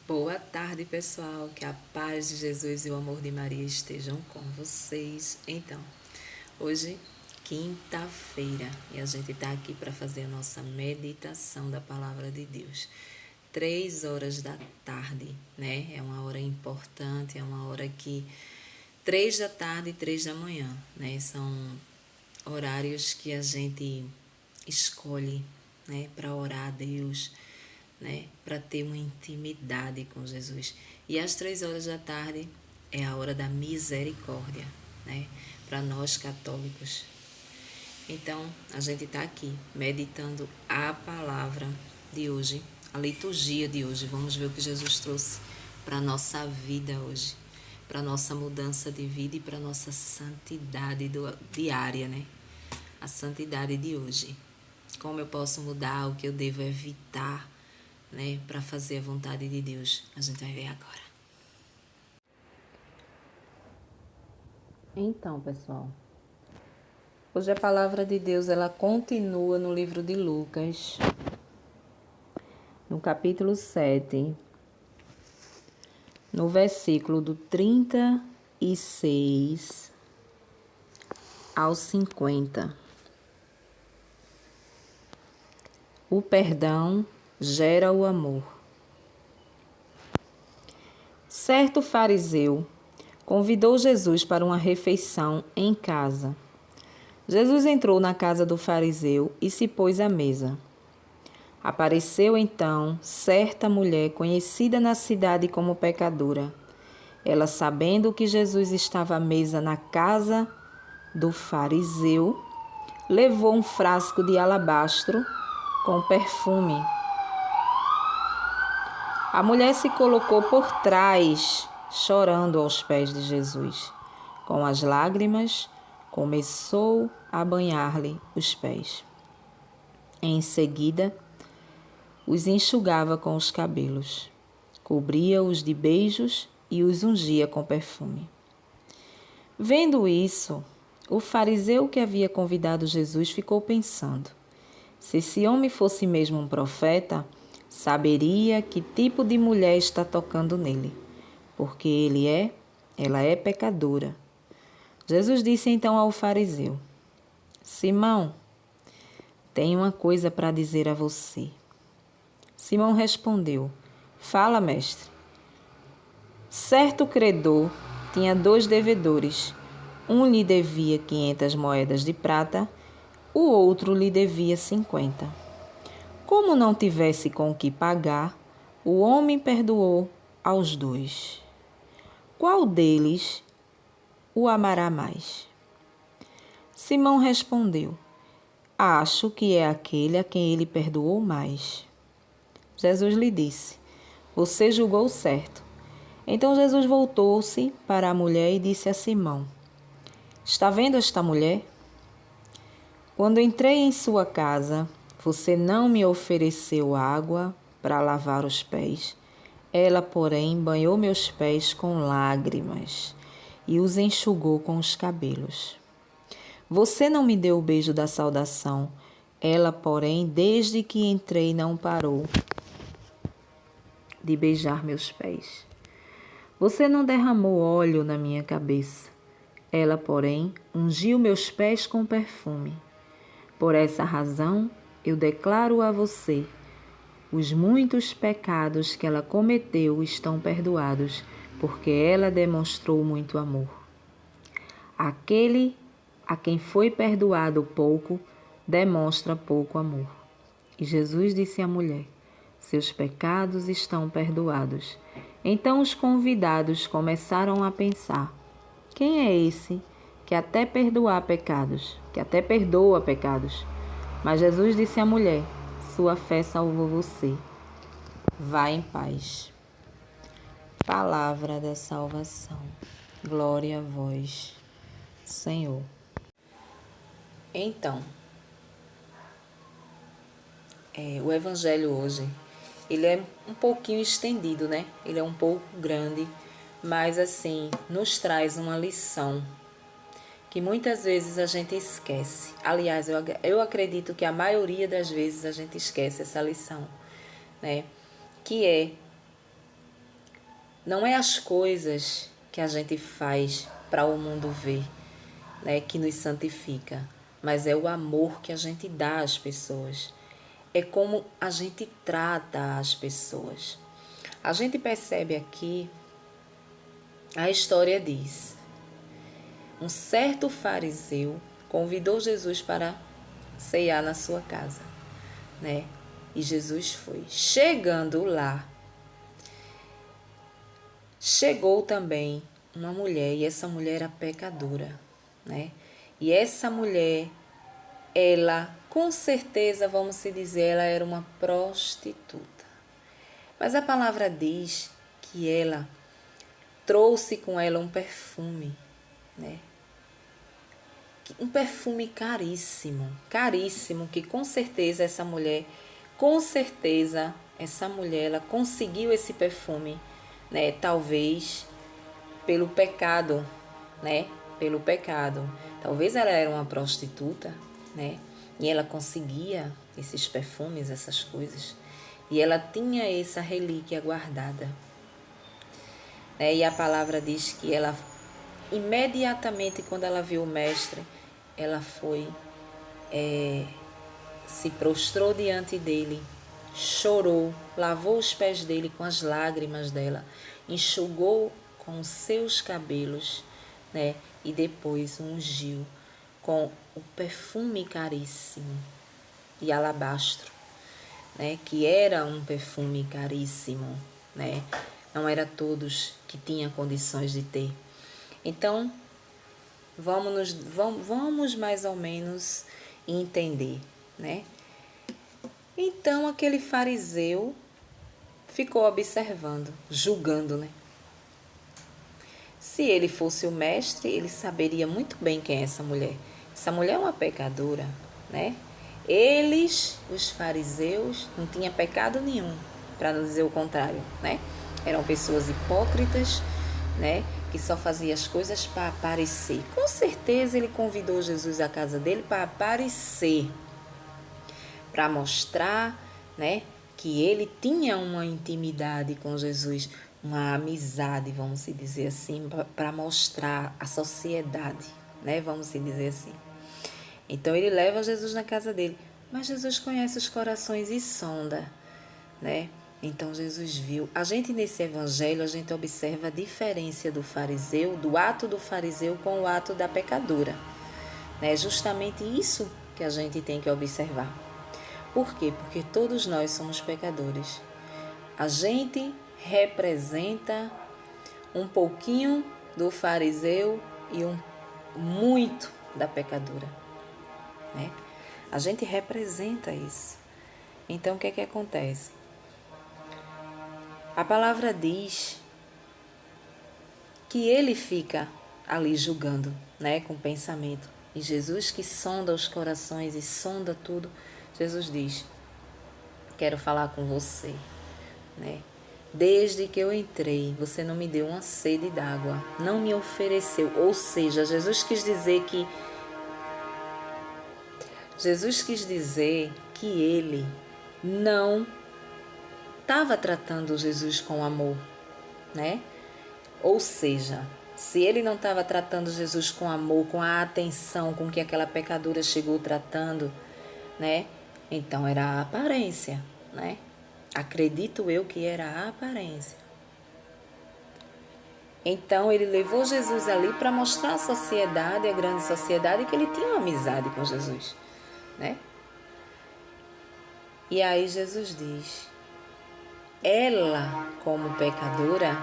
Boa tarde, pessoal. Que a paz de Jesus e o amor de Maria estejam com vocês. Então, hoje, quinta-feira, e a gente está aqui para fazer a nossa meditação da palavra de Deus. 3 horas da tarde, né? É uma hora importante, é uma hora que 3 da tarde e 3 da manhã, né? São horários que a gente escolhe, né, para orar a Deus, né, para ter uma intimidade com Jesus. E às 3 horas da tarde é a hora da misericórdia, né, para nós católicos. Então, a gente está aqui meditando a palavra de hoje, a liturgia de hoje. Vamos ver o que Jesus trouxe para a nossa vida hoje, para a nossa mudança de vida e para a nossa santidade diária, né? A santidade de hoje. Como eu posso mudar, o que eu devo evitar, né, para fazer a vontade de Deus. A gente vai ver agora. Então, pessoal, hoje a palavra de Deus ela continua no livro de Lucas, no capítulo 7, no versículo do 36 ao 50. O perdão gera o amor. Certo fariseu convidou Jesus para uma refeição em casa. Jesus entrou na casa do fariseu e se pôs à mesa. Apareceu então certa mulher conhecida na cidade como pecadora. Ela, sabendo que Jesus estava à mesa na casa do fariseu, levou um frasco de alabastro com perfume. A mulher se colocou por trás, chorando aos pés de Jesus. Com as lágrimas, começou a banhar-lhe os pés. Em seguida, os enxugava com os cabelos, cobria-os de beijos e os ungia com perfume. Vendo isso, o fariseu que havia convidado Jesus ficou pensando: se esse homem fosse mesmo um profeta, saberia que tipo de mulher está tocando nele, porque ela é pecadora. Jesus disse então ao fariseu: Simão, tenho uma coisa para dizer a você. Simão respondeu: Fala, mestre. Certo credor tinha 2 devedores. Um lhe devia 500 moedas de prata, o outro lhe devia 50. Como não tivesse com o que pagar, o homem perdoou aos 2. Qual deles o amará mais? Simão respondeu: Acho que é aquele a quem ele perdoou mais. Jesus lhe disse: Você julgou certo. Então Jesus voltou-se para a mulher e disse a Simão: Está vendo esta mulher? Quando entrei em sua casa, você não me ofereceu água para lavar os pés. Ela, porém, banhou meus pés com lágrimas e os enxugou com os cabelos. Você não me deu o beijo da saudação. Ela, porém, desde que entrei, não parou de beijar meus pés. Você não derramou óleo na minha cabeça. Ela, porém, ungiu meus pés com perfume. Por essa razão, eu declaro a você: os muitos pecados que ela cometeu estão perdoados, porque ela demonstrou muito amor. Aquele a quem foi perdoado pouco, demonstra pouco amor. E Jesus disse à mulher: Seus pecados estão perdoados. Então os convidados começaram a pensar: quem é esse que até perdoa pecados? Mas Jesus disse à mulher: Sua fé salvou você. Vá em paz. Palavra da salvação. Glória a vós, Senhor. Então, o evangelho hoje, ele é um pouquinho estendido, né? Ele é um pouco grande, mas assim, nos traz uma lição que muitas vezes a gente esquece. Aliás, eu acredito que a maioria das vezes a gente esquece essa lição, né? Que é Não é as coisas que a gente faz para o mundo ver, né, que nos santifica, mas é o amor que a gente dá às pessoas. É como a gente trata as pessoas. A gente percebe aqui, a história diz, um certo fariseu convidou Jesus para ceiar na sua casa, né? E Jesus foi. Chegando lá, chegou também uma mulher, e essa mulher era pecadora, né? E essa mulher, ela, com certeza, vamos se dizer, ela era uma prostituta. Mas a palavra diz que ela trouxe com ela um perfume, né? Um perfume caríssimo, caríssimo, que com certeza essa mulher, ela conseguiu esse perfume, né? Talvez pelo pecado, né? Pelo pecado. Talvez ela era uma prostituta, né? E ela conseguia esses perfumes, essas coisas. E ela tinha essa relíquia guardada. E a palavra diz que ela, imediatamente quando ela viu o mestre, ela foi, se prostrou diante dele, chorou, lavou os pés dele com as lágrimas dela, enxugou com os seus cabelos, né? E depois ungiu com o perfume caríssimo e alabastro, né? Que era um perfume caríssimo, né? Não era todos que tinham condições de ter. Então, vamos mais ou menos entender, né? Então, aquele fariseu ficou observando, julgando, né? Se ele fosse o mestre, ele saberia muito bem quem é essa mulher. Essa mulher é uma pecadora, né? Eles, os fariseus, não tinham pecado nenhum, para não dizer o contrário, né? Eram pessoas hipócritas, né? Que só fazia as coisas para aparecer. Com certeza ele convidou Jesus à casa dele para aparecer, para mostrar, né, que ele tinha uma intimidade com Jesus, uma amizade, vamos dizer assim, para mostrar à sociedade, né, vamos dizer assim. Então ele leva Jesus na casa dele, mas Jesus conhece os corações e sonda, né? Então Jesus viu. A gente nesse evangelho, a gente observa a diferença do fariseu, do ato do fariseu com o ato da pecadora. É justamente isso que a gente tem que observar. Por quê? Porque todos nós somos pecadores. A gente representa um pouquinho do fariseu e muito da pecadora, né? A gente representa isso. Então, o que é que acontece? A palavra diz que ele fica ali julgando, né, com o pensamento. E Jesus, que sonda os corações e sonda tudo, Jesus diz: quero falar com você, né? Desde que eu entrei, você não me deu uma sede d'água, não me ofereceu. Ou seja, Jesus quis dizer que ele não estava tratando Jesus com amor, né? Ou seja, se ele não estava tratando Jesus com amor, com a atenção com que aquela pecadora chegou tratando, né? Então era a aparência, né? Acredito eu que era a aparência. Então ele levou Jesus ali para mostrar à sociedade, à grande sociedade, que ele tinha uma amizade com Jesus, né? E aí Jesus diz: ela, como pecadora,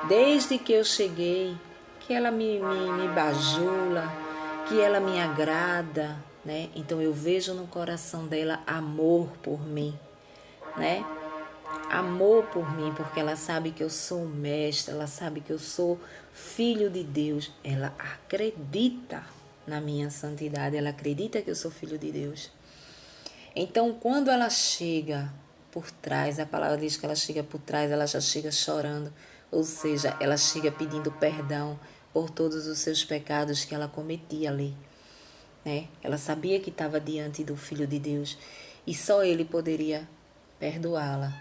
desde que eu cheguei, que ela me bajula, que ela me agrada, né? Então eu vejo no coração dela amor por mim, né? Amor por mim, porque ela sabe que eu sou mestre, ela sabe que eu sou filho de Deus, ela acredita na minha santidade, ela acredita que eu sou filho de Deus. Então, quando ela chega por trás, a palavra diz que ela chega por trás, ela já chega chorando, ou seja, ela chega pedindo perdão por todos os seus pecados que ela cometia ali, né? Ela sabia que estava diante do Filho de Deus e só ele poderia perdoá-la,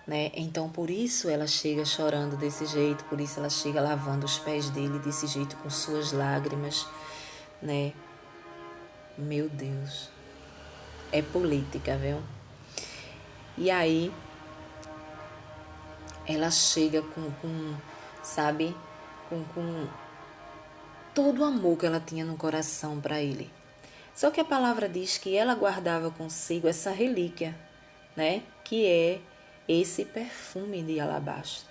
né? Então, por isso ela chega chorando desse jeito, por isso ela chega lavando os pés dele desse jeito, com suas lágrimas, né? Meu Deus, é política, viu? E aí, ela chega sabe, com todo o amor que ela tinha no coração para ele. Só que a palavra diz que ela guardava consigo essa relíquia, né? Que é esse perfume de alabastro.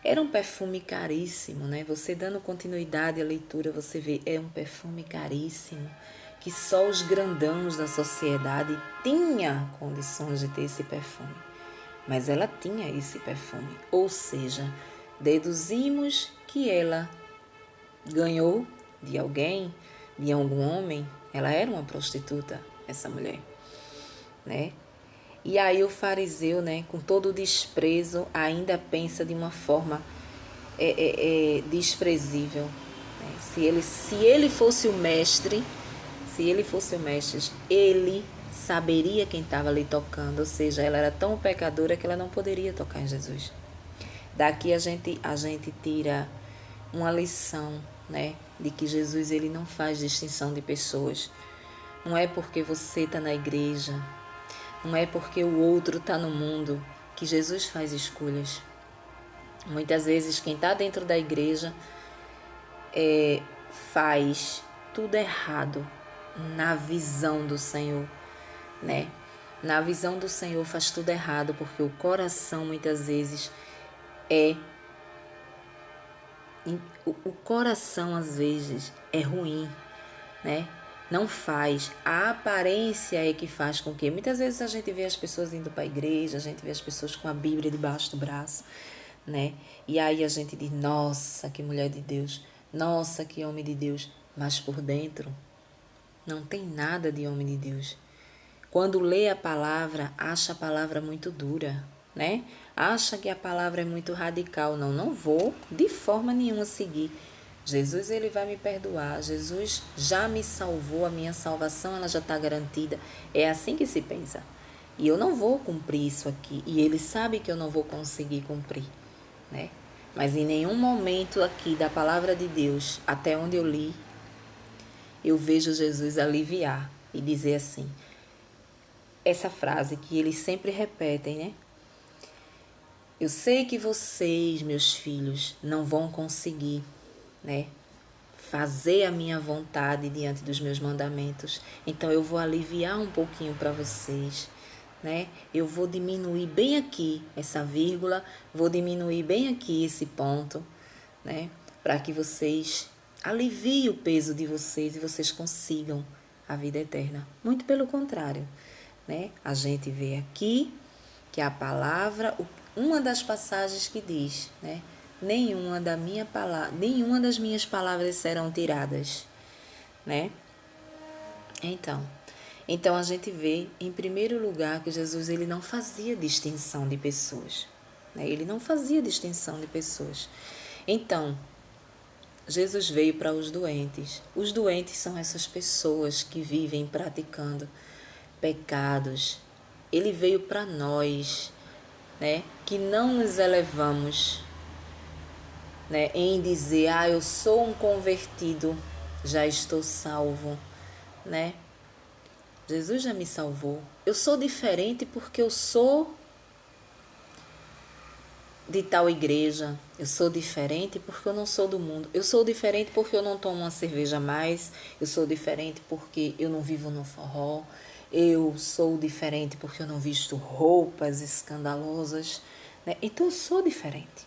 Era um perfume caríssimo, né? Você dando continuidade à leitura, você vê, é um perfume caríssimo, que só os grandãos da sociedade tinham condições de ter esse perfume. Mas ela tinha esse perfume, ou seja, deduzimos que ela ganhou de alguém, de algum homem. Ela era uma prostituta, essa mulher, né? E aí o fariseu, né, com todo o desprezo, ainda pensa de uma forma desprezível. Né? Se ele fosse o mestre, ele saberia quem estava ali tocando. Ou seja, ela era tão pecadora que ela não poderia tocar em Jesus. Daqui a gente tira uma lição, né, de que Jesus ele não faz distinção de pessoas. Não é porque você está na igreja, não é porque o outro está no mundo que Jesus faz escolhas. Muitas vezes quem está dentro da igreja faz tudo errado na visão do Senhor, né? Na visão do Senhor faz tudo errado, porque o coração muitas vezes o coração às vezes é ruim, né? Não faz. A aparência é que faz com que... Muitas vezes a gente vê as pessoas indo para a igreja, a gente vê as pessoas com a Bíblia debaixo do braço, né? E aí a gente diz, nossa, que mulher de Deus, nossa, que homem de Deus. Mas por dentro não tem nada de homem de Deus. Quando lê a palavra, acha a palavra muito dura, né? Acha que a palavra é muito radical. Não vou de forma nenhuma seguir. Jesus, ele vai me perdoar. Jesus já me salvou, a minha salvação ela já está garantida. É assim que se pensa. E eu não vou cumprir isso aqui. E ele sabe que eu não vou conseguir cumprir, né? Mas em nenhum momento aqui da palavra de Deus, até onde eu li, eu vejo Jesus aliviar e dizer assim, essa frase que eles sempre repetem, né? Eu sei que vocês, meus filhos, não vão conseguir, né, fazer a minha vontade diante dos meus mandamentos. Então eu vou aliviar um pouquinho para vocês, né? Eu vou diminuir bem aqui essa vírgula, vou diminuir bem aqui esse ponto, né, para que vocês aliviem o peso de vocês e vocês consigam a vida eterna. Muito pelo contrário, né? A gente vê aqui que a palavra, uma das passagens que diz, né? Nenhuma das minhas palavras serão tiradas, né? Então a gente vê, em primeiro lugar, que Jesus ele não fazia distinção de pessoas, né? Ele não fazia distinção de pessoas. Então, Jesus veio para os doentes. Os doentes são essas pessoas que vivem praticando pecados. Ele veio para nós, né? Que não nos elevamos, né, em dizer, eu sou um convertido, já estou salvo, né? Jesus já me salvou. Eu sou diferente porque eu sou de tal igreja. Eu sou diferente porque eu não sou do mundo. Eu sou diferente porque eu não tomo uma cerveja a mais. Eu sou diferente porque eu não vivo no forró. Eu sou diferente porque eu não visto roupas escandalosas, né? Então eu sou diferente,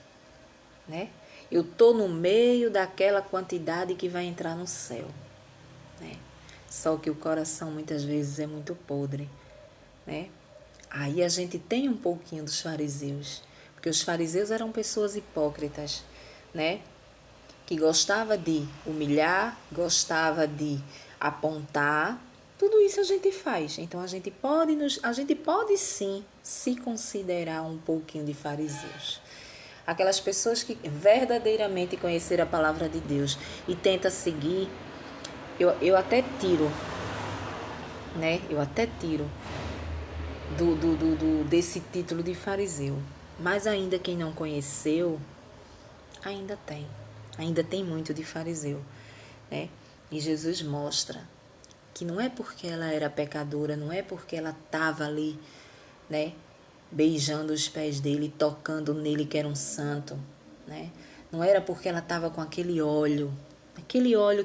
né? Eu estou no meio daquela quantidade que vai entrar no céu, né? Só que o coração muitas vezes é muito podre, né? Aí a gente tem um pouquinho dos fariseus, porque os fariseus eram pessoas hipócritas, né? Que gostava de humilhar, gostava de apontar. Tudo isso a gente faz. Então a gente pode sim se considerar um pouquinho de fariseus. Aquelas pessoas que verdadeiramente conheceram a palavra de Deus e tenta seguir, eu até tiro, né? Eu até tiro desse título de fariseu. Mas ainda quem não conheceu, ainda tem muito de fariseu, né? E Jesus mostra que não é porque ela era pecadora, não é porque ela estava ali, né, beijando os pés dele, tocando nele que era um santo, né? Não era porque ela estava com aquele óleo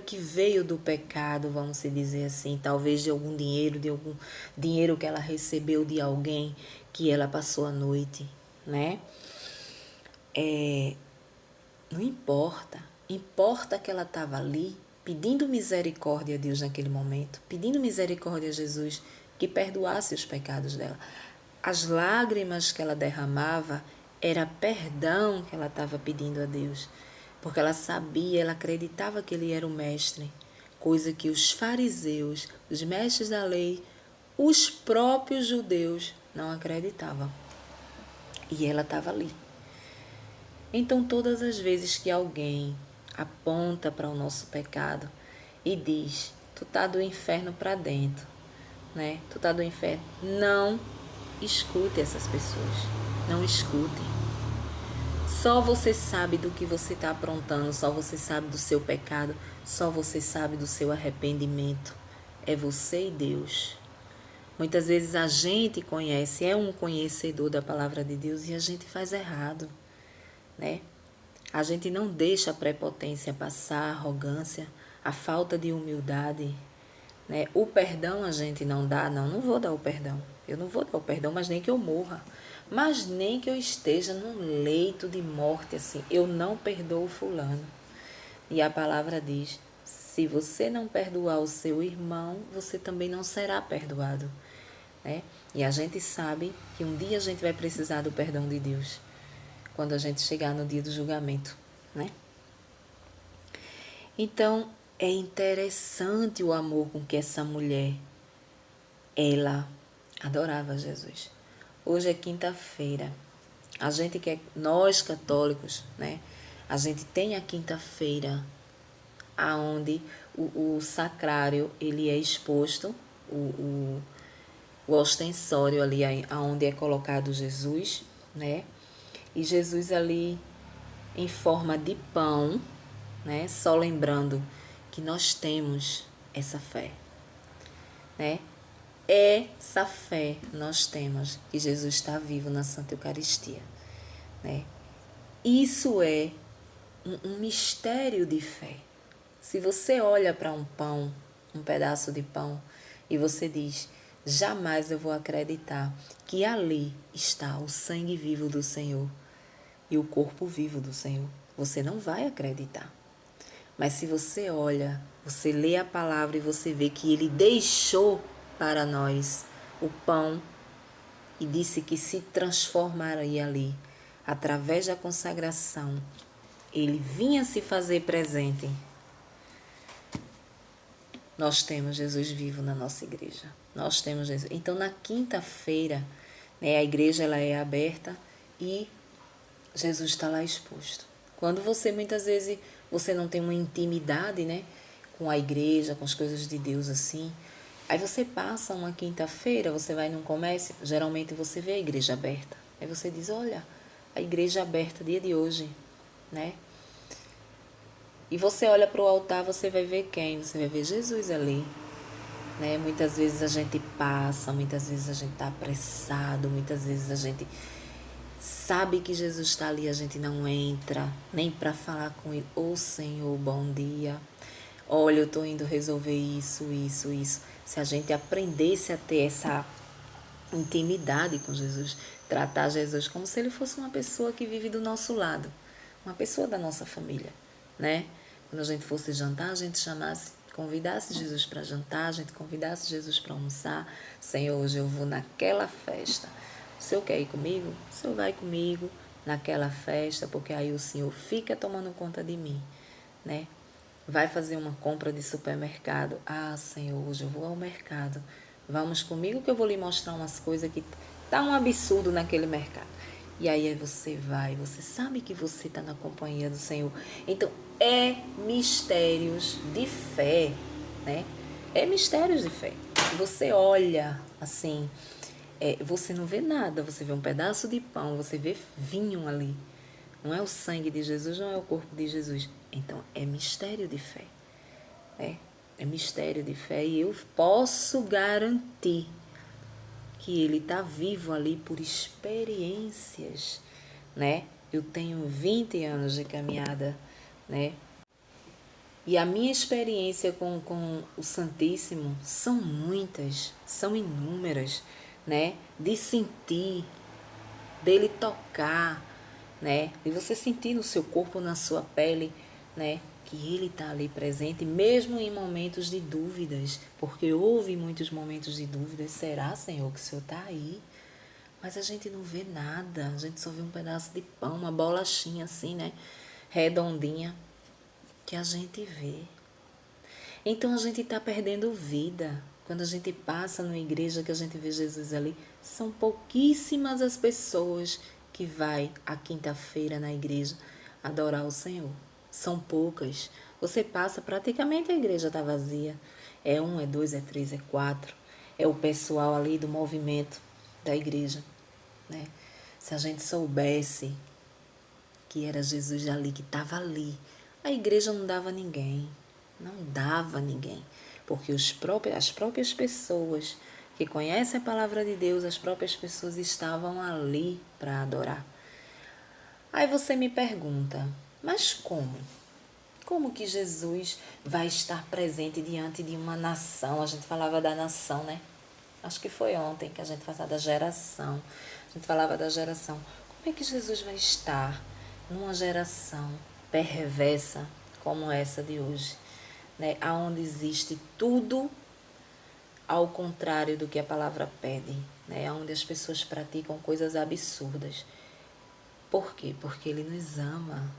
que veio do pecado, vamos se dizer assim, talvez de algum dinheiro que ela recebeu de alguém que ela passou a noite, né? Não importa. Importa que ela estava ali pedindo misericórdia a Deus naquele momento, pedindo misericórdia a Jesus que perdoasse os pecados dela. As lágrimas que ela derramava era perdão que ela estava pedindo a Deus, porque ela sabia, ela acreditava que ele era o mestre, coisa que os fariseus, os mestres da lei, os próprios judeus não acreditavam. E ela estava ali. Então, todas as vezes que alguém aponta para o nosso pecado e diz, tu tá do inferno para dentro, né? Tu tá do inferno. Não escute essas pessoas. Não escute. Só você sabe do que você está aprontando, só você sabe do seu pecado, só você sabe do seu arrependimento. É você e Deus. Muitas vezes a gente conhece, é um conhecedor da palavra de Deus e a gente faz errado, né? A gente não deixa a prepotência passar, a arrogância, a falta de humildade, né? O perdão a gente não dá, não vou dar o perdão. Eu não vou dar o perdão, mas nem que eu morra. Mas nem que eu esteja num leito de morte, assim, eu não perdoo fulano. E a palavra diz, se você não perdoar o seu irmão, você também não será perdoado, né? E a gente sabe que um dia a gente vai precisar do perdão de Deus, quando a gente chegar no dia do julgamento, né? Então, é interessante o amor com que essa mulher, ela adorava Jesus. Hoje é quinta-feira. Nós católicos, né? A gente tem a quinta-feira, aonde o sacrário, ele é exposto, o ostensório ali, aonde é colocado Jesus, né? E Jesus ali em forma de pão, né? Só lembrando que nós temos essa fé, né? Essa fé nós temos que Jesus está vivo na Santa Eucaristia, né? Isso é um mistério de fé. Se você olha para um pão, um pedaço de pão, e você diz, jamais eu vou acreditar que ali está o sangue vivo do Senhor e o corpo vivo do Senhor, você não vai acreditar. Mas se você olha, você lê a palavra e você vê que ele deixou para nós o pão e disse que se transformaria ali, através da consagração, ele vinha se fazer presente. Nós temos Jesus vivo na nossa igreja. Nós temos Jesus. Então, na quinta-feira, né, a igreja ela é aberta e Jesus está lá exposto. Quando muitas vezes, você não tem uma intimidade, né, com a igreja, com as coisas de Deus assim, aí você passa uma quinta-feira, você vai num comércio, geralmente você vê a igreja aberta. Aí você diz, olha, a igreja aberta, dia de hoje, né? E você olha para o altar, você vai ver quem? Você vai ver Jesus ali, né? Muitas vezes a gente passa, muitas vezes a gente está apressado, muitas vezes a gente sabe que Jesus está ali, a gente não entra nem para falar com ele. Ô Senhor, bom dia. Olha, eu estou indo resolver isso. Se a gente aprendesse a ter essa intimidade com Jesus, tratar Jesus como se ele fosse uma pessoa que vive do nosso lado, uma pessoa da nossa família, né? Quando a gente fosse jantar, a gente convidasse Jesus para jantar, a gente convidasse Jesus para almoçar. Senhor, hoje eu vou naquela festa. O Senhor quer ir comigo? O Senhor vai comigo naquela festa, porque aí o Senhor fica tomando conta de mim, né? Vai fazer uma compra de supermercado. Ah, Senhor, hoje eu vou ao mercado. Vamos comigo que eu vou lhe mostrar umas coisas que tá um absurdo naquele mercado. E aí você vai, você sabe que você está na companhia do Senhor. Então, é mistérios de fé, né? É mistérios de fé. Se você olha, assim, você não vê nada, você vê um pedaço de pão, você vê vinho ali. Não é o sangue de Jesus, não é o corpo de Jesus. Então, é mistério de fé. É mistério de fé e eu posso garantir que ele está vivo ali por experiências, né? Eu tenho 20 anos de caminhada, né? E a minha experiência com o Santíssimo são muitas, são inúmeras, né? De sentir, dele tocar, né? De você sentir no seu corpo, na sua pele, né? Que ele está ali presente, mesmo em momentos de dúvidas, porque houve muitos momentos de dúvidas. Será, Senhor, que o Senhor está aí? Mas a gente não vê nada, a gente só vê um pedaço de pão, uma bolachinha assim, né? Redondinha, que a gente vê. Então a gente está perdendo vida. Quando a gente passa numa igreja que a gente vê Jesus ali, são pouquíssimas as pessoas que vai à quinta-feira na igreja adorar o Senhor. São poucas. Você passa, praticamente a igreja está vazia. É um, é dois, é três, é quatro. É o pessoal ali do movimento da igreja, né? Se a gente soubesse que era Jesus ali, que estava ali, a igreja não dava ninguém. Não dava ninguém. Porque as próprias pessoas que conhecem a palavra de Deus, as próprias pessoas estavam ali para adorar. Aí você me pergunta, mas como? Como que Jesus vai estar presente diante de uma nação? A gente falava da nação, né? Acho que foi ontem que a gente falava da geração. A gente falava da geração. Como é que Jesus vai estar numa geração perversa como essa de hoje, né? Onde existe tudo ao contrário do que a palavra pede, né? Onde as pessoas praticam coisas absurdas. Por quê? Porque Ele nos ama.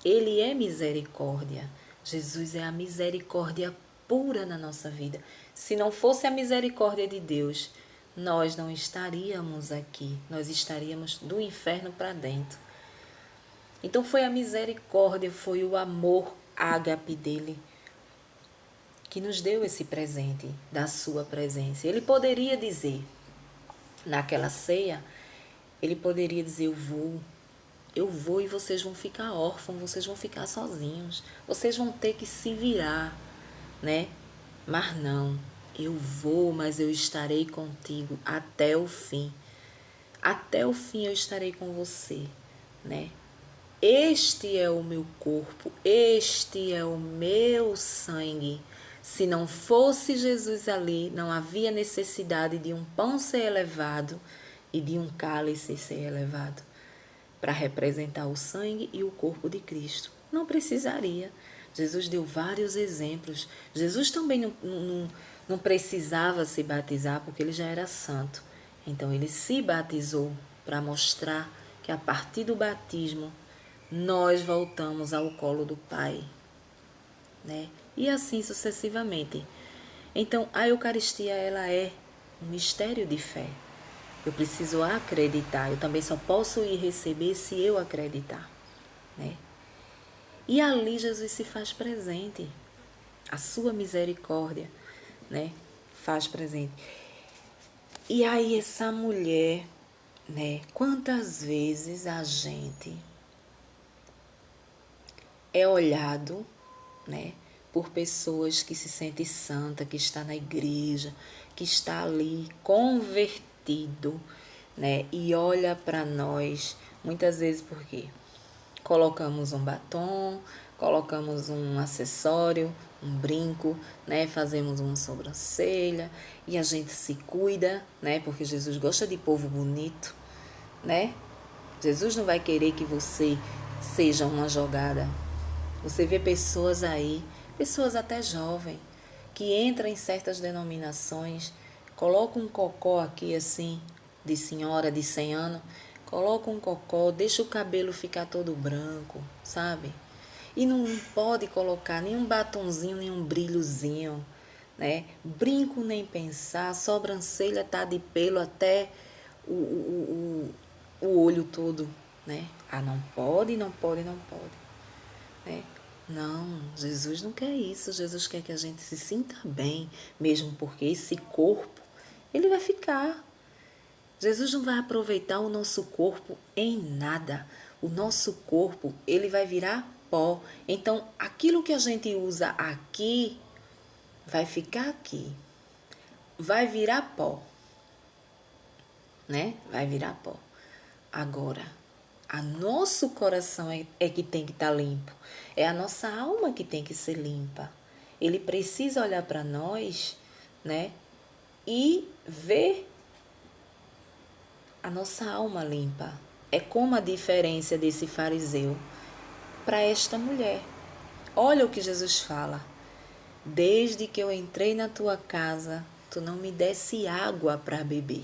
Ele é misericórdia. Jesus é a misericórdia pura na nossa vida. Se não fosse a misericórdia de Deus, nós não estaríamos aqui. Nós estaríamos do inferno para dentro. Então foi a misericórdia, foi o amor ágape dele que nos deu esse presente da sua presença. Ele poderia dizer, naquela ceia, ele poderia dizer, eu vou e vocês vão ficar órfãos, vocês vão ficar sozinhos, vocês vão ter que se virar, né? Mas não, eu vou, mas eu estarei contigo até o fim. Até o fim eu estarei com você, né? Este é o meu corpo, este é o meu sangue. Se não fosse Jesus ali, não havia necessidade de um pão ser elevado e de um cálice ser elevado para representar o sangue e o corpo de Cristo. Não precisaria. Jesus deu vários exemplos. Jesus também não precisava se batizar porque ele já era santo. Então ele se batizou para mostrar que a partir do batismo nós voltamos ao colo do Pai, né? E assim sucessivamente. Então a Eucaristia ela é um mistério de fé. Eu preciso acreditar. Eu também só posso ir receber se eu acreditar, né? E ali Jesus se faz presente. A sua misericórdia, né? Faz presente. E aí essa mulher, né? Quantas vezes a gente é olhado, né? Por pessoas que se sentem santa, que está na igreja, que está ali convertido, né? E olha para nós, muitas vezes por quê? Colocamos um batom, colocamos um acessório, um brinco, né? Fazemos uma sobrancelha e a gente se cuida, né? Porque Jesus gosta de povo bonito, né? Jesus não vai querer que você seja uma jogada. Você vê pessoas aí, pessoas até jovens, que entram em certas denominações, colocam um cocó aqui assim, de senhora de 100 anos, coloca um cocó, deixa o cabelo ficar todo branco, sabe? E não pode colocar nenhum batonzinho, nenhum brilhozinho, né? Brinco nem pensar, sobrancelha tá de pelo até o olho todo, né? Ah, não pode, não pode, não pode. Né? Não, Jesus não quer isso. Jesus quer que a gente se sinta bem, mesmo porque esse corpo, ele vai ficar. Jesus não vai aproveitar o nosso corpo em nada. O nosso corpo, ele vai virar pó. Então, aquilo que a gente usa aqui, vai ficar aqui. Vai virar pó. Né? Vai virar pó. Agora, a nosso coração é que tem que estar limpo. É a nossa alma que tem que ser limpa. Ele precisa olhar para nós, né? E ver a nossa alma limpa. É como a diferença desse fariseu para esta mulher. Olha o que Jesus fala. Desde que eu entrei na tua casa, tu não me desse água para beber.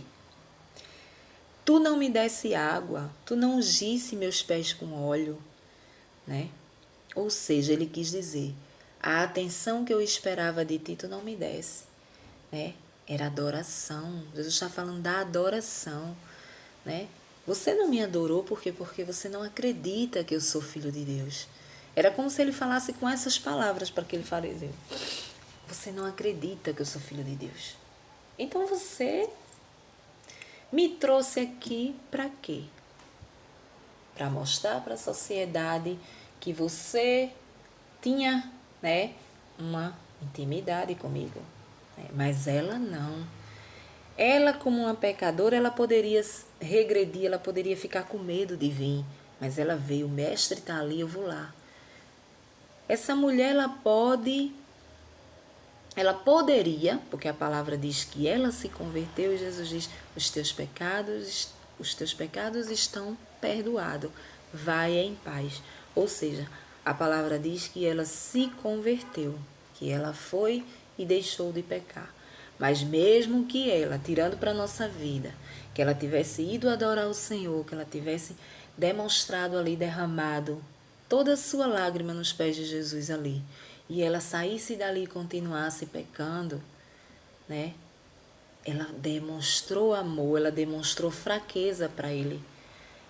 Tu não me desse água, tu não ungisse meus pés com óleo, né? Ou seja, ele quis dizer, a atenção que eu esperava de ti, tu não me desse, né? Era adoração. Jesus está falando da adoração, né? Você não me adorou porque você não acredita que eu sou filho de Deus. Era como se ele falasse com essas palavras para aquele fariseu. Você não acredita que eu sou filho de Deus. Então você me trouxe aqui para quê? Para mostrar para a sociedade que você tinha, né, uma intimidade comigo. Mas ela não. Ela, como uma pecadora, ela poderia regredir, ela poderia ficar com medo de vir. Mas ela veio, o mestre está ali, eu vou lá. Essa mulher, ela poderia, porque a palavra diz que ela se converteu e Jesus diz, os teus pecados estão perdoados, vai em paz. Ou seja, a palavra diz que ela se converteu, que ela foi e deixou de pecar. Mas mesmo que ela, tirando para a nossa vida, que ela tivesse ido adorar o Senhor, que ela tivesse demonstrado ali, derramado toda a sua lágrima nos pés de Jesus ali, e ela saísse dali e continuasse pecando, né? Ela demonstrou amor, ela demonstrou fraqueza para ele.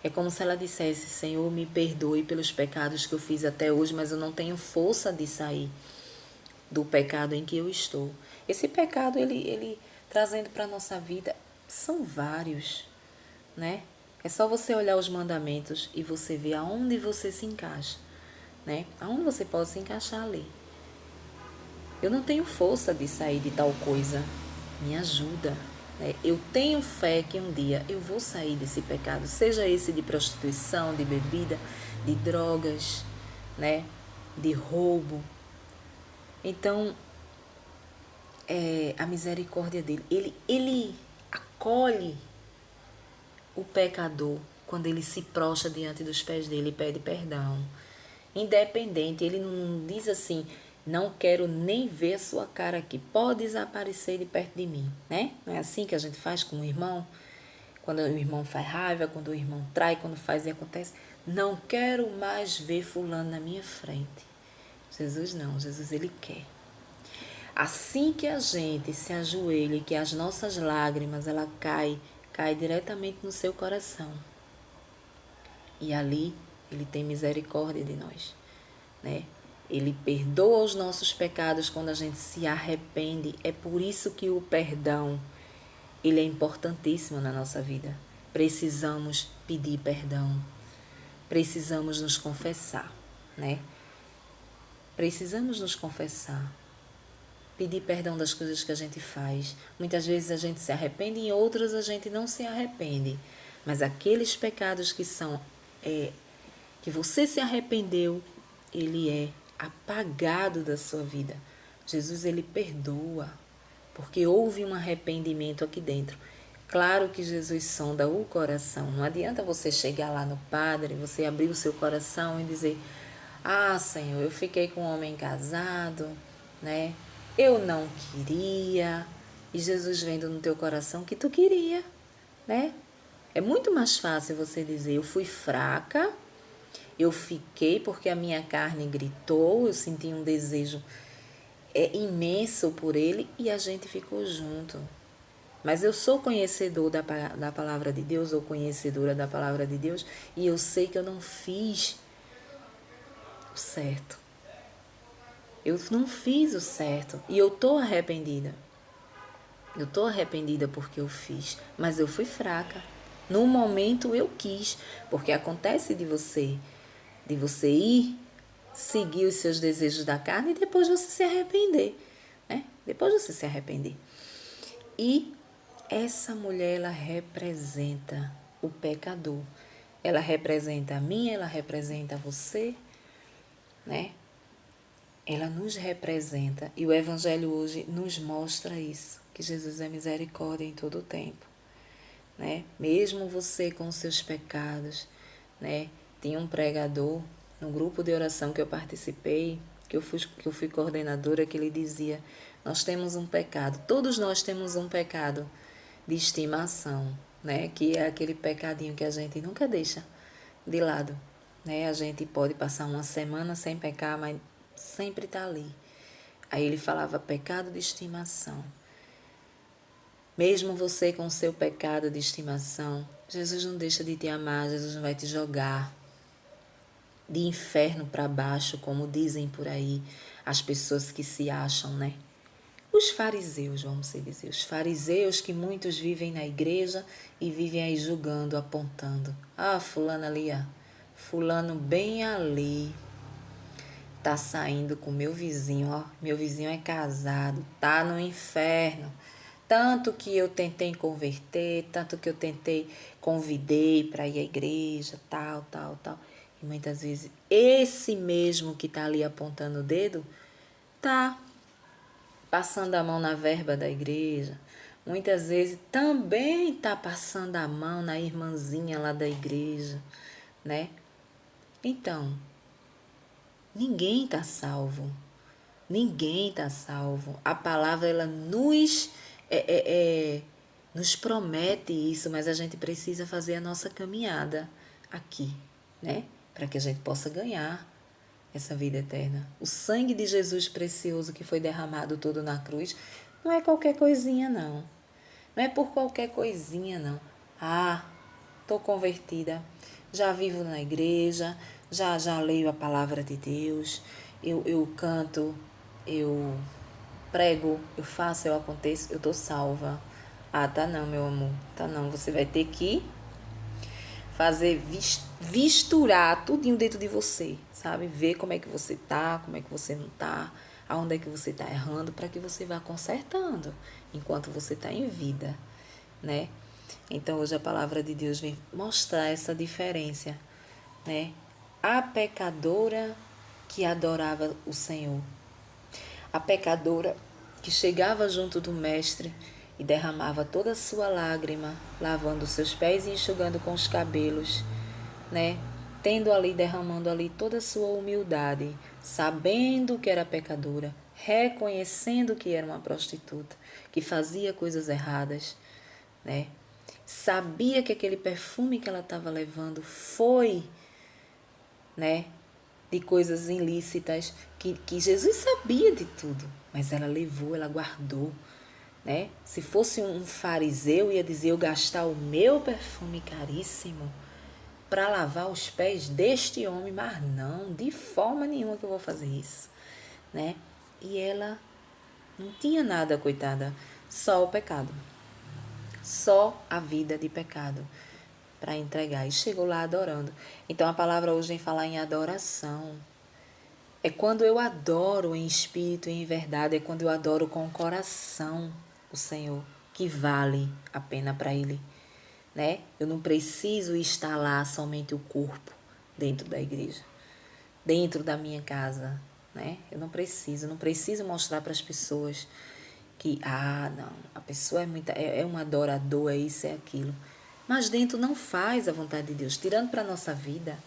É como se ela dissesse, Senhor, me perdoe pelos pecados que eu fiz até hoje, mas eu não tenho força de sair do pecado em que eu estou. Esse pecado, ele trazendo para a nossa vida, são vários, né? É só você olhar os mandamentos e você ver aonde você se encaixa, né? Aonde você pode se encaixar ali. Eu não tenho força de sair de tal coisa, me ajuda, né? Eu tenho fé que um dia eu vou sair desse pecado, seja esse de prostituição, de bebida, de drogas, né? De roubo. Então, a misericórdia dele, ele acolhe o pecador quando ele se prostra diante dos pés dele e pede perdão. Independente, ele não diz assim, não quero nem ver a sua cara aqui, pode desaparecer de perto de mim, né? Não é assim que a gente faz com o irmão? Quando o irmão faz raiva, quando o irmão trai, quando faz e acontece, não quero mais ver fulano na minha frente. Jesus não, Jesus ele quer. Assim que a gente se ajoelha e que as nossas lágrimas, ela cai diretamente no seu coração. E ali ele tem misericórdia de nós, né? Ele perdoa os nossos pecados quando a gente se arrepende. É por isso que o perdão, ele é importantíssimo na nossa vida. Precisamos pedir perdão. Precisamos nos confessar, né? Precisamos nos confessar. Pedir perdão das coisas que a gente faz. Muitas vezes a gente se arrepende, em outras a gente não se arrepende. Mas aqueles pecados que são que você se arrependeu, ele é apagado da sua vida. Jesus, ele perdoa, porque houve um arrependimento aqui dentro. Claro que Jesus sonda o coração. Não adianta você chegar lá no padre, você abrir o seu coração e dizer, ah, Senhor, eu fiquei com um homem casado, né? Eu não queria. E Jesus vendo no teu coração que tu queria, né? É muito mais fácil você dizer, eu fui fraca, eu fiquei porque a minha carne gritou, eu senti um desejo imenso por ele e a gente ficou junto. Mas eu sou conhecedor da palavra de Deus, ou conhecedora da palavra de Deus, e eu sei que eu não fiz o certo. Eu não fiz o certo e eu estou arrependida. Eu estou arrependida porque eu fiz, mas eu fui fraca. No momento eu quis, porque acontece de você ir seguir os seus desejos da carne e depois você se arrepender, né? Depois você se arrepender. E essa mulher, ela representa o pecador. Ela representa a mim, ela representa você, né? Ela nos representa. E o Evangelho hoje nos mostra isso, que Jesus é misericórdia em todo o tempo, né? Mesmo você com os seus pecados, né? Tinha um pregador no grupo de oração que eu participei, que eu fui coordenadora, que ele dizia: nós temos um pecado, todos nós temos um pecado de estimação, né? Que é aquele pecadinho que a gente nunca deixa de lado, né? A gente pode passar uma semana sem pecar, mas sempre está ali. Aí ele falava pecado de estimação. Mesmo você com o seu pecado de estimação, Jesus não deixa de te amar, Jesus não vai te jogar de inferno para baixo, como dizem por aí as pessoas que se acham, né? Os fariseus, vamos dizer, os fariseus que muitos vivem na igreja e vivem aí julgando, apontando. Ah, fulano ali, fulano bem ali, tá saindo com meu vizinho, ó, meu vizinho é casado, tá no inferno. Tanto que eu tentei converter, tanto que eu convidei para ir à igreja, tal. E muitas vezes esse mesmo que tá ali apontando o dedo, tá passando a mão na verba da igreja. Muitas vezes também tá passando a mão na irmãzinha lá da igreja, né? Então, ninguém tá salvo. Ninguém tá salvo. A palavra, ela nos promete isso, mas a gente precisa fazer a nossa caminhada aqui, né? Para que a gente possa ganhar essa vida eterna. O sangue de Jesus precioso que foi derramado todo na cruz não é qualquer coisinha, não. Não é por qualquer coisinha, não. Ah, tô convertida, já vivo na igreja, já leio a palavra de Deus, eu canto, eu prego, eu faço, eu aconteço, eu tô salva. Ah, tá não, meu amor, tá não. Você vai ter que fazer, misturar tudinho dentro de você, sabe? Ver como é que você tá, como é que você não tá, aonde é que você tá errando, para que você vá consertando enquanto você tá em vida, né? Então, hoje a palavra de Deus vem mostrar essa diferença, né? A pecadora que adorava o Senhor, a pecadora que chegava junto do Mestre e derramava toda a sua lágrima, lavando os seus pés e enxugando com os cabelos, né? Tendo ali, derramando ali toda a sua humildade, sabendo que era pecadora, reconhecendo que era uma prostituta, que fazia coisas erradas, né? Sabia que aquele perfume que ela estava levando foi, né, de coisas ilícitas, que Jesus sabia de tudo, mas ela levou, ela guardou, né? Se fosse um fariseu, ia dizer: eu gastar o meu perfume caríssimo para lavar os pés deste homem, mas não, de forma nenhuma que eu vou fazer isso, né? E ela não tinha nada, coitada, só o pecado, só a vida de pecado para entregar, e chegou lá adorando. Então a palavra hoje vem falar em adoração. É quando eu adoro em espírito e em verdade, é quando eu adoro com o coração o Senhor, que vale a pena para Ele, né? Eu não preciso estar lá somente o corpo dentro da igreja, dentro da minha casa, né? Eu não preciso mostrar para as pessoas que, não, a pessoa é um adorador, é isso, é aquilo. Mas dentro não faz a vontade de Deus. Tirando para a nossa vida,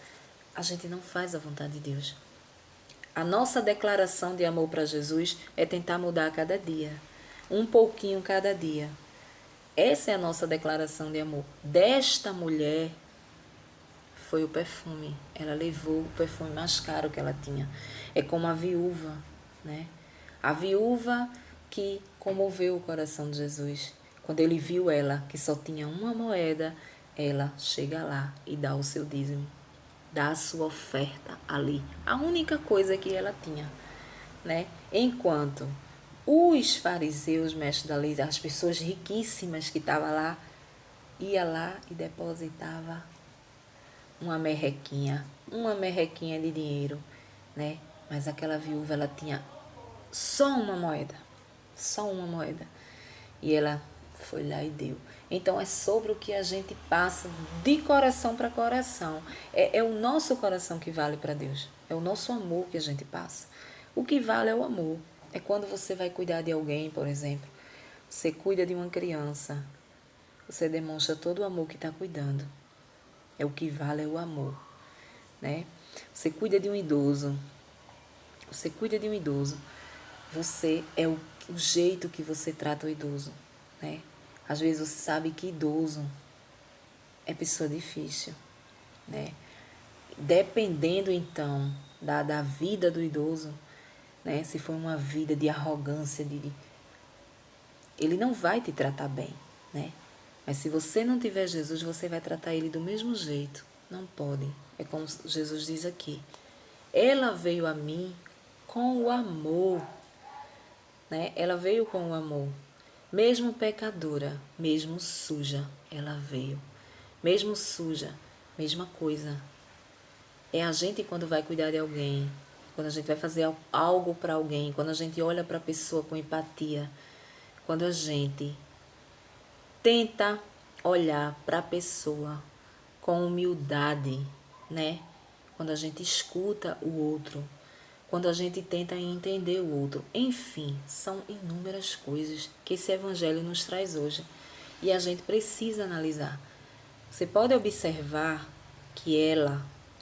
a gente não faz a vontade de Deus. A nossa declaração de amor para Jesus é tentar mudar a cada dia, um pouquinho cada dia. Essa é a nossa declaração de amor. Desta mulher foi o perfume. Ela levou o perfume mais caro que ela tinha. É como a viúva, né? A viúva que comoveu o coração de Jesus. Quando ele viu ela, que só tinha uma moeda, ela chega lá e dá o seu dízimo, dá a sua oferta ali, a única coisa que ela tinha, né? Enquanto Os fariseus, mestres da lei, as pessoas riquíssimas que estavam lá, ia lá e depositava uma merrequinha de dinheiro, né? Mas aquela viúva, ela tinha só uma moeda. E ela foi lá e deu. Então é sobre o que a gente passa de coração para coração. É o nosso coração que vale para Deus. É o nosso amor que a gente passa. O que vale é o amor. É quando você vai cuidar de alguém, por exemplo. Você cuida de uma criança. Você demonstra todo o amor que está cuidando. É o que vale é o amor, né? Você cuida de um idoso. Você é o jeito que você trata o idoso, né? Às vezes você sabe que idoso é pessoa difícil, né? Dependendo então da vida do idoso, né? Se for uma vida de arrogância, ele não vai te tratar bem, né? Mas se você não tiver Jesus, você vai tratar ele do mesmo jeito. Não pode. É como Jesus diz aqui. Ela veio a mim com o amor, né? Ela veio com o amor. Mesmo pecadora, mesmo suja, ela veio. Mesmo suja, mesma coisa. É a gente quando vai cuidar de alguém, quando a gente vai fazer algo para alguém, quando a gente olha para a pessoa com empatia, quando a gente tenta olhar para a pessoa com humildade, né? Quando a gente escuta o outro, quando a gente tenta entender o outro. Enfim, são inúmeras coisas que esse evangelho nos traz hoje e a gente precisa analisar. Você pode observar que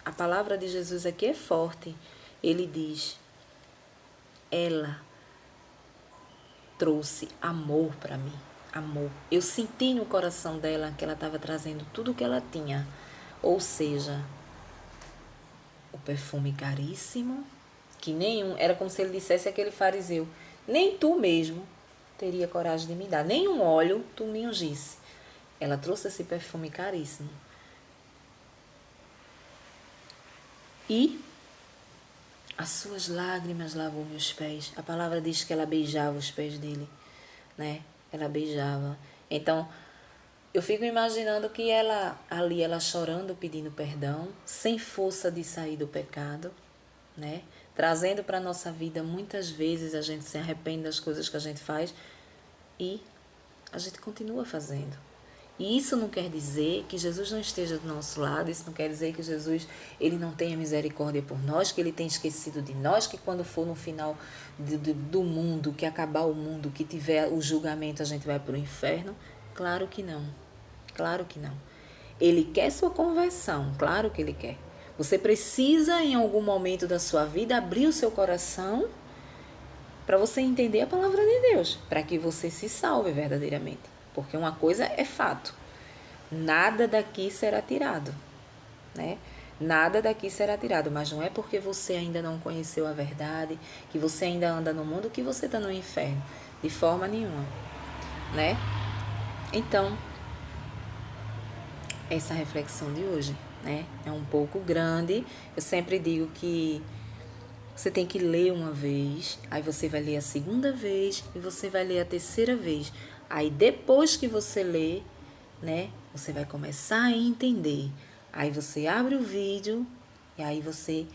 a palavra de Jesus aqui é forte. Ele diz, ela trouxe amor para mim. Amor. Eu senti no coração dela que ela estava trazendo tudo o que ela tinha. Ou seja, o perfume caríssimo, que nenhum, era como se ele dissesse àquele fariseu, nem tu mesmo teria coragem de me dar, nem um óleo tu me ungisse. Ela trouxe esse perfume caríssimo. E as suas lágrimas lavou meus pés. A palavra diz que ela beijava os pés dele, né? Ela beijava. Então, eu fico imaginando que ela chorando, pedindo perdão, sem força de sair do pecado, né? Trazendo para a nossa vida, muitas vezes a gente se arrepende das coisas que a gente faz e a gente continua fazendo. E isso não quer dizer que Jesus não esteja do nosso lado, isso não quer dizer que Jesus ele não tenha misericórdia por nós, que ele tenha esquecido de nós, que quando for no final do mundo, que acabar o mundo, que tiver o julgamento, a gente vai para o inferno. Claro que não. Claro que não. Ele quer sua conversão, claro que ele quer. Você precisa, em algum momento da sua vida, abrir o seu coração para você entender a palavra de Deus, para que você se salve verdadeiramente. Porque uma coisa é fato, nada daqui será tirado, né? Nada daqui será tirado, mas não é porque você ainda não conheceu a verdade, que você ainda anda no mundo, que você está no inferno, de forma nenhuma, né? Então, essa reflexão de hoje, né? É um pouco grande. Eu sempre digo que você tem que ler uma vez, aí você vai ler a segunda vez e você vai ler a terceira vez. Aí depois que você lê, né? Você vai começar a entender. Aí você abre o vídeo e aí você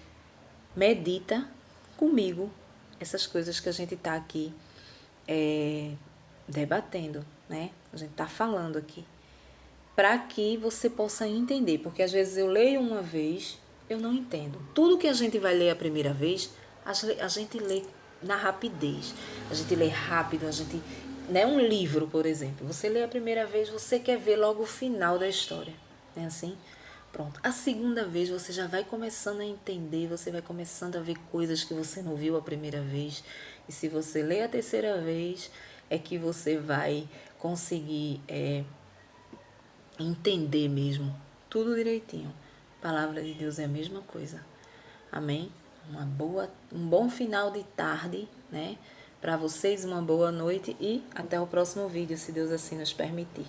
medita comigo essas coisas que a gente tá aqui debatendo, né? A gente tá falando aqui. Para que você possa entender, porque às vezes eu leio uma vez, eu não entendo. Tudo que a gente vai ler a primeira vez, a gente lê na rapidez, a gente lê rápido, né, um livro, por exemplo, você lê a primeira vez, você quer ver logo o final da história, não é assim? Pronto, a segunda vez você já vai começando a entender, você vai começando a ver coisas que você não viu a primeira vez, e se você lê a terceira vez, é que você vai conseguir entender mesmo, tudo direitinho. A palavra de Deus é a mesma coisa. Amém? Um bom final de tarde, né? Para vocês, uma boa noite e até o próximo vídeo, se Deus assim nos permitir.